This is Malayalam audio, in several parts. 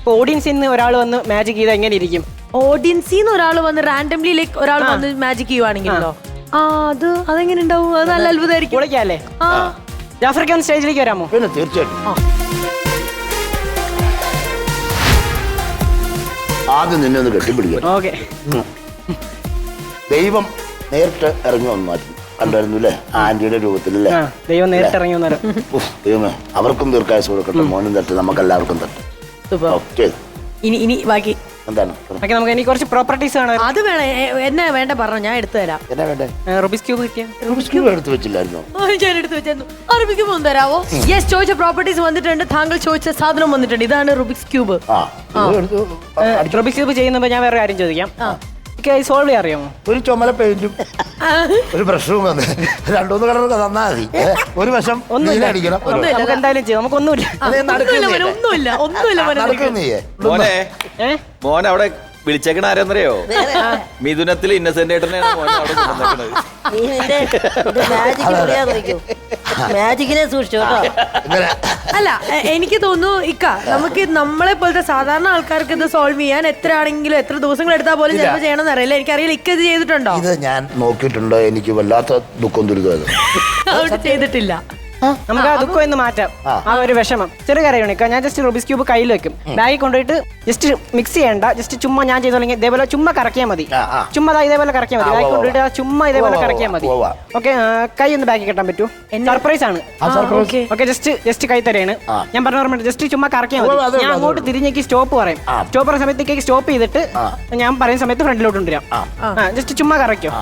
ഇപ്പൊ ഓഡിയൻസിൽ നിന്ന് ഒരാൾ വന്ന് മാജിക് ചെയ്താൽ എങ്ങനെ ഇരിക്കും? ഓഡിയൻസിൽ നിന്ന് ഒരാൾ വന്ന് റാൻഡംലി ലൈക്ക് ഒരാൾ വന്ന് മാജിക് ചെയ്യുവാണെങ്കിലോ അതെങ്ങനെ ഉണ്ടാവും? അത് നല്ല അത്ഭുതമായിരിക്കും. പൊളിക്കല്ലേ? ജാഫർക്ക് ഒന്ന് സ്റ്റേജിലേക്ക് വരാമോ? പിന്നെ തീർച്ചയായിട്ടും. ആദ്യം നിന്നെ ഒന്ന് കെട്ടിപ്പിടിക്കാം. ഓക്കെ. ദൈവം നേരിട്ട് ഇറങ്ങി വന്നായിരുന്നു, കണ്ടായിരുന്നു അല്ലേ? ആന്റിയുടെ രൂപത്തിലല്ലേ? ദൈവം നേരിട്ട് ഇറങ്ങി വന്നേരം. ദൈവമേ, അവർക്കും ദീർഘായുസ് കൊടുക്കട്ടെ, മോനും തട്ടെ, നമുക്ക് എല്ലാവർക്കും തട്ടെ. ഓക്കെ, ഇനി ബാക്കി എന്താണ്? നമുക്ക് ഇനി കുറച്ച് പ്രോപ്പർട്ടീസ് കാണാം. അത് വേണം. എന്നെ വേണ്ട പറഞ്ഞു, ഞാൻ എടുത്തു തരാം. എന്നാ വേണ്ടേ? റുബിക്സ് ക്യൂബ് കിട്ടിയ റൂബിക്സ് ക്യൂബ് എടുത്ത് വെച്ചില്ലായിരുന്നോ? ഞാൻ എടുത്തു വെച്ചു. റുബിക്സ് ക്യൂബ് ഒന്ന് തരാവോ? യെസ്, ചോദിച്ച പ്രോപ്പർട്ടീസ് വന്നിട്ടുണ്ട്. താങ്കൾ ചോദിച്ച സാധനം വന്നിട്ടുണ്ട്. ഇതാണ് റുബിക്സ് ക്യൂബ്. റുബിക്സ് ക്യൂബ് ചെയ്യുന്നപ്പോ ഞാൻ വേറെ കാര്യം ചോദിക്കാം. സോൾവ് ചെയ്യാൻ അറിയാമോ? ഒരു ചുമല പെയിന്റും ഒരു ബ്രഷും വന്ന് 2-3 കളറൊക്കെ തന്നാ മതി. ഒരു വശം അടിക്കണം. നമുക്ക് എന്തായാലും ചെയ്യാം. നമുക്കൊന്നുമില്ല. മോൻ അവിടെ വിളിച്ചേക്കണ ആരെന്നറിയോ? മിഥുനത്തിൽ ഇന്നസെന്റ് ഏട്ടനെയാണ് മോനെ അവിടെ കൊണ്ടുവന്നേക്കണത്. മാജിക്കിനെ സൂക്ഷിച്ചു കേട്ടോ. അല്ല, എനിക്ക് തോന്നുന്നു ഇക്ക, നമുക്ക് നമ്മളെ പോലത്തെ സാധാരണ ആൾക്കാർക്ക് ഇത് സോൾവ് ചെയ്യാൻ എത്ര ആണെങ്കിലും എത്ര ദിവസങ്ങൾ എടുത്താൽ പോലും ചിലപ്പോൾ ചെയ്യണമെന്ന് അറിയില്ല. എനിക്കറിയില്ല, ഇക്ക ഇത് ചെയ്തിട്ടുണ്ടോ? ഇത് ഞാൻ നോക്കിയിട്ടുണ്ട്. എനിക്ക് വല്ലാത്ത ദുഃഖം ദുരിതം അവിടെ ചെയ്തിട്ടില്ല. നമുക്ക് ആ ദുഃഖം എന്ന് മാറ്റാം. ആ ഒരു വിഷമം ചെറിയ കാര്യമാണ്. ഞാൻ ജസ്റ്റ് റുബിക്സ് ക്യൂബ് കയ്യിൽ വെക്കും, ബാഗിൽ കൊണ്ടുപോയിട്ട് ജസ്റ്റ് മിക്സ് ചെയ്യണ്ട. ജസ്റ്റ് ചുമ്മാ ഞാൻ ചെയ്തോളെങ്കിൽ ഇതേപോലെ ചുമ്മാ കറക്കിയാൽ മതി. ചുമ്മാ ഇതേപോലെ കറക്കിയാൽ മതി. ബാഗിൽ കൊണ്ടുപോയിട്ട് ചുമ്മാ ഇതേപോലെ കറക്കിയാൽ മതി. ഓക്കെ, കൈ ഒന്ന് ബാഗിൽ കെട്ടാൻ പറ്റൂ? സർപ്രൈസ് ആണ്. ഓക്കെ, ജസ്റ്റ് കൈ തരാണ്. ഞാൻ പറഞ്ഞ ഓർമ്മ, ജസ്റ്റ് ചുമ്മാ കറക്കിയാൽ മതി. ഞാൻ അങ്ങോട്ട് തിരിഞ്ഞേക്ക് സ്റ്റോപ്പ് പറയും. സ്റ്റോപ്പ് പറയുന്ന സമയത്തേക്ക് സ്റ്റോപ്പ് ചെയ്തിട്ട് ഞാൻ പറയുന്ന സമയത്ത് ഫ്രണ്ടിലോട്ട് കൊണ്ടുവരാം. ജസ്റ്റ് ചുമ്മാ കറക്കോ.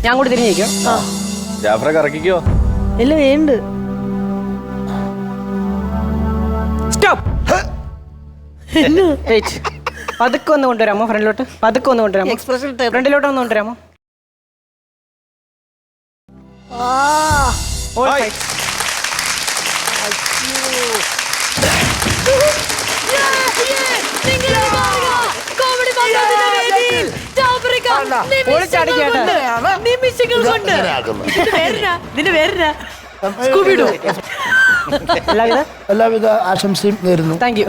ഞാൻ അങ്ങോട്ട് തിരിഞ്ഞേക്കും. ജാഫറെ കറക്കിക്കോ. എല്ലാം വേണ്ട. സ്റ്റോപ്പ്. പതുക്കെ ഒന്ന് കൊണ്ടുവരാമോ? ഫ്രണ്ടിലോട്ട് പതുക്കെ ഒന്ന് കൊണ്ടുവരാമോ? ഫ്രണ്ടിലോട്ട് ഒന്ന് കൊണ്ടുവരാമോ? എല്ലാവിധ ആശംസയും നേരുന്നു. Thank you.